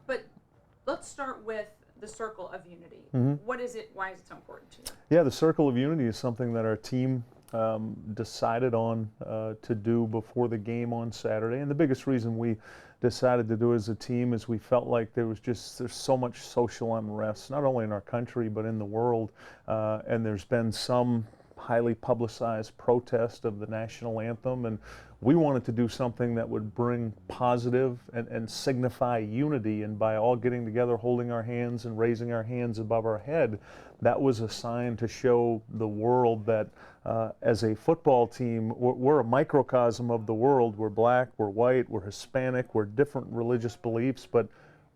But let's start with the circle of unity. What is it? Why is it so important to you? Yeah, the circle of unity is something that our team decided on to do before the game on Saturday. And the biggest reason we decided to do it as a team is we felt like there's so much social unrest, not only in our country but in the world. And there's been some highly publicized protest of the national anthem, and we wanted to do something that would bring positive and signify unity. And by all getting together, holding our hands and raising our hands above our head, that was a sign to show the world that as a football team, we're a microcosm of the world. We're black, we're white, we're Hispanic, we're different religious beliefs, but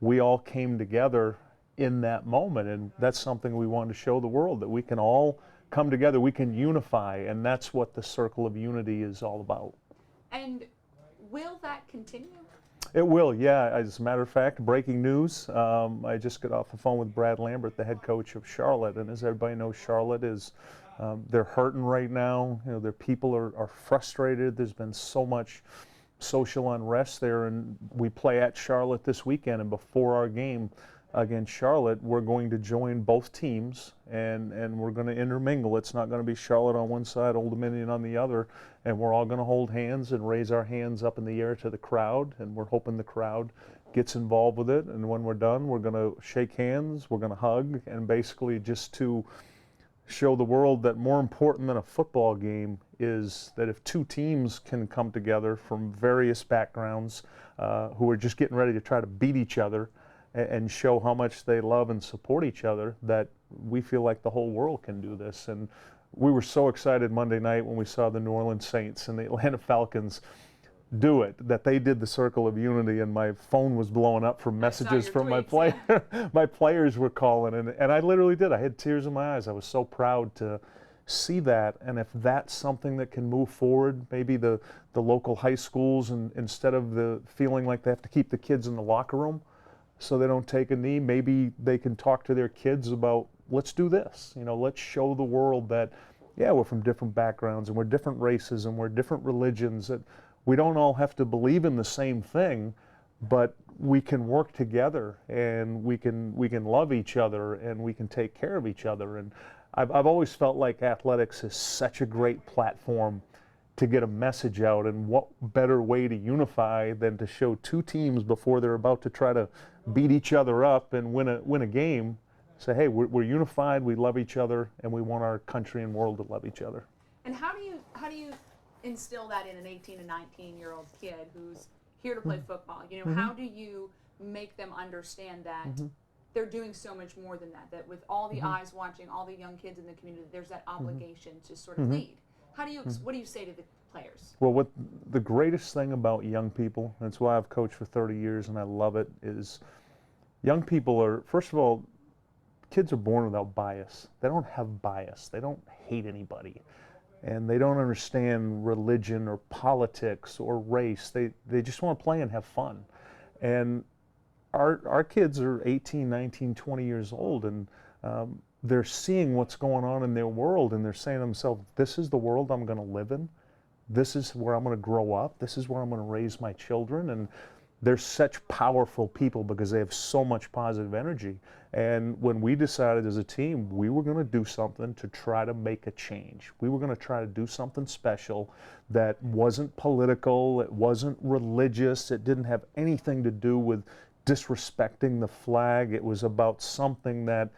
we all came together in that moment. And that's something we wanted to show the world, that we can all come together, we can unify, and that's what the circle of unity is all about. And will that continue? It will, yeah. As a matter of fact, breaking news, I just got off the phone with Brad Lambert, the head coach of Charlotte, and as everybody knows, Charlotte is, they're hurting right now. You know, their people are frustrated. There's been so much social unrest there, and we play at Charlotte this weekend, and before our game against Charlotte, we're going to join both teams, and we're going to intermingle. It's not going to be Charlotte on one side, Old Dominion on the other, and we're all going to hold hands and raise our hands up in the air to the crowd, and we're hoping the crowd gets involved with it. And when we're done, we're going to shake hands, we're going to hug, and basically just to show the world that more important than a football game is that if two teams can come together from various backgrounds who are just getting ready to try to beat each other and show how much they love and support each other, that we feel like the whole world can do this. And we were so excited Monday night when we saw the New Orleans Saints and the Atlanta Falcons do it, that they did the circle of unity, and my phone was blowing up from messages from my player. My players were calling, and I literally did. I had tears in my eyes. I was so proud to see that. And if that's something that can move forward, maybe the local high schools, and instead of the feeling like they have to keep the kids in the locker room so they don't take a knee, maybe they can talk to their kids about, let's do this. You know, let's show the world that, yeah, we're from different backgrounds and we're different races and we're different religions. That we don't all have to believe in the same thing, but we can work together and we can love each other and we can take care of each other. And I've always felt like athletics is such a great platform to get a message out, and what better way to unify than to show two teams before they're about to try to beat each other up and win a game, say, hey, we're unified, we love each other, and we want our country and world to love each other. And how do you instill that in an 18 to 19-year-old kid who's here to play football? You know, how do you make them understand that they're doing so much more than that, that with all the eyes watching, all the young kids in the community, there's that obligation to sort of lead? How do you, what do you say to the players? Well, what the greatest thing about young people, and it's why I've coached for 30 years and I love it, is young people are, first of all, kids are born without bias. They don't have bias. They don't hate anybody. And they don't understand religion or politics or race. They just want to play and have fun. And our kids are 18, 19, 20 years old, and they're seeing what's going on in their world, and they're saying to themselves, this is the world I'm going to live in. This is where I'm going to grow up. This is where I'm going to raise my children. And they're such powerful people because they have so much positive energy. And when we decided as a team, we were going to do something to try to make a change. We were going to try to do something special that wasn't political, it wasn't religious, it didn't have anything to do with disrespecting the flag. It was about something that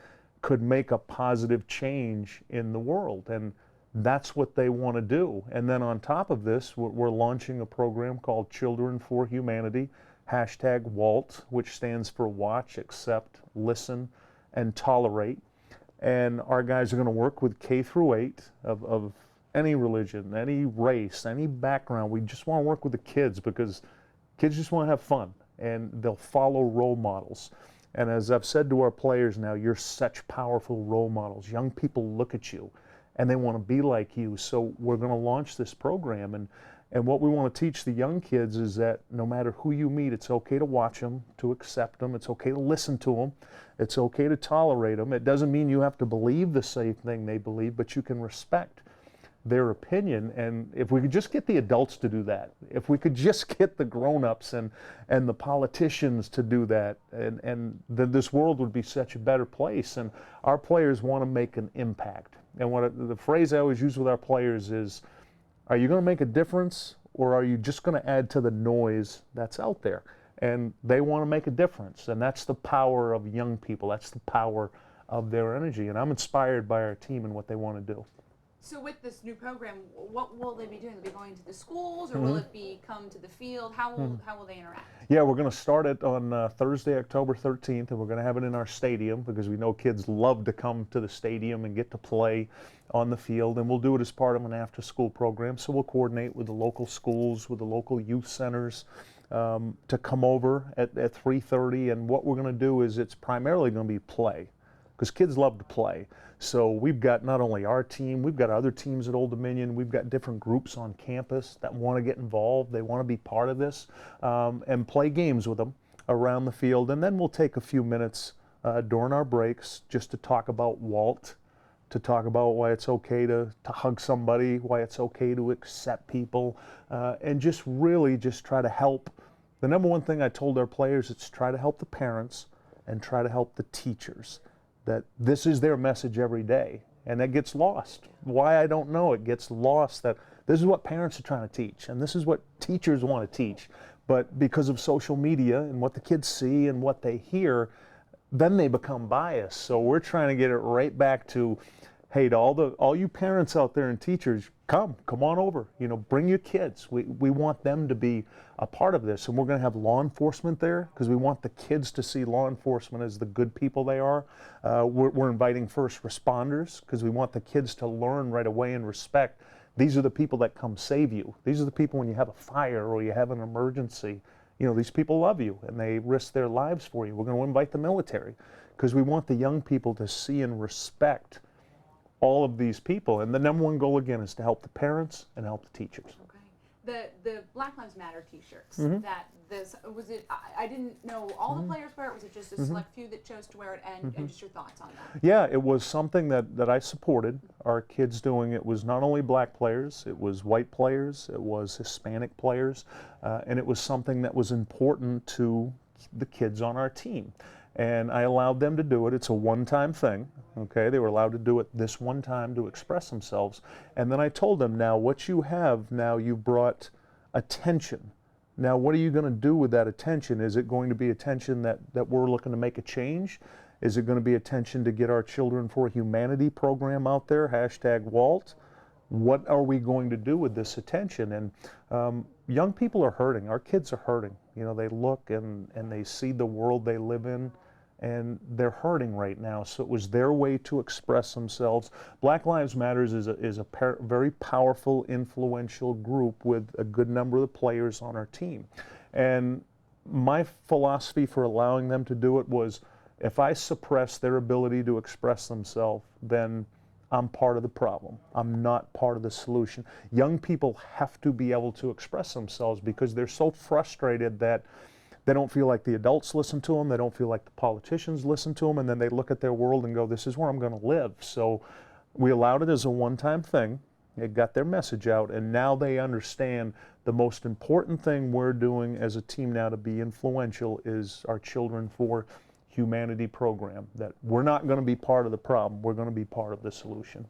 could make a positive change in the world. And that's what they want to do. And then on top of this, we're launching a program called Children for Humanity, #WALT, which stands for Watch, Accept, Listen, and Tolerate. And our guys are going to work with K through 8 of any religion, any race, any background. We just want to work with the kids because kids just want to have fun, and they'll follow role models. And as I've said to our players now, you're such powerful role models. Young people look at you and they want to be like you. So we're going to launch this program. And what we want to teach the young kids is that no matter who you meet, it's okay to watch them, to accept them. It's okay to listen to them. It's okay to tolerate them. It doesn't mean you have to believe the same thing they believe, but you can respect their opinion. And if we could just get the adults to do that, if we could just get the grown-ups and the politicians to do that, and then this world would be such a better place. And our players want to make an impact. And the phrase I always use with our players is, are you going to make a difference, or are you just going to add to the noise that's out there? And they want to make a difference, and that's the power of young people. That's the power of their energy, and I'm inspired by our team and what they want to do. So with this new program, what will they be doing? Will they be going to the schools, or will it be come to the field? How will they interact? Yeah, we're going to start it on Thursday, October 13th, and we're going to have it in our stadium because we know kids love to come to the stadium and get to play on the field, and we'll do it as part of an after-school program. So we'll coordinate with the local schools, with the local youth centers to come over at 3:30, and what we're going to do is it's primarily going to be play, because kids love to play. So we've got not only our team, we've got other teams at Old Dominion, we've got different groups on campus that want to get involved, they want to be part of this, and play games with them around the field. And then we'll take a few minutes during our breaks just to talk about Walt, to talk about why it's okay to hug somebody, why it's okay to accept people, and just really just try to help. The number one thing I told our players is try to help the parents and try to help the teachers. That this is their message every day, and that gets lost. Why, I don't know. It gets lost that this is what parents are trying to teach, and this is what teachers want to teach. But because of social media and what the kids see and what they hear, then they become biased. So we're trying to get it right back to, hey, to all you parents out there and teachers, come on over. You know, bring your kids. We want them to be a part of this, and we're going to have law enforcement there because we want the kids to see law enforcement as the good people they are. We're inviting first responders because we want the kids to learn right away and respect. These are the people that come save you. These are the people when you have a fire or you have an emergency. You know, these people love you and they risk their lives for you. We're going to invite the military because we want the young people to see and respect all of these people. And the number one goal again is to help the parents and help the teachers. Okay. The Black Lives Matter T-shirts. That this was it. I didn't know all the players wear it. Was it just a select few that chose to wear it? And just your thoughts on that? Yeah, it was something that I supported our kids doing. It was not only black players, it was white players, it was Hispanic players, and it was something that was important to the kids on our team. And I allowed them to do it. It's a one-time thing, okay? They were allowed to do it this one time to express themselves. And then I told them, now what you have, now you brought attention. Now what are you going to do with that attention? Is it going to be attention that we're looking to make a change? Is it going to be attention to get our Children for Humanity program out there, #Walt? What are we going to do with this attention? And young people are hurting. Our kids are hurting. You know, they look and they see the world they live in, and they're hurting right now. So it was their way to express themselves. Black Lives Matters is a very powerful, influential group with a good number of the players on our team. And my philosophy for allowing them to do it was, if I suppress their ability to express themselves, then I'm part of the problem. I'm not part of the solution. Young people have to be able to express themselves because they're so frustrated that they don't feel like the adults listen to them, they don't feel like the politicians listen to them, and then they look at their world and go, this is where I'm going to live. So we allowed it as a one-time thing. It got their message out, and now they understand the most important thing we're doing as a team now to be influential is our Children for Humanity program, that we're not going to be part of the problem, we're going to be part of the solution.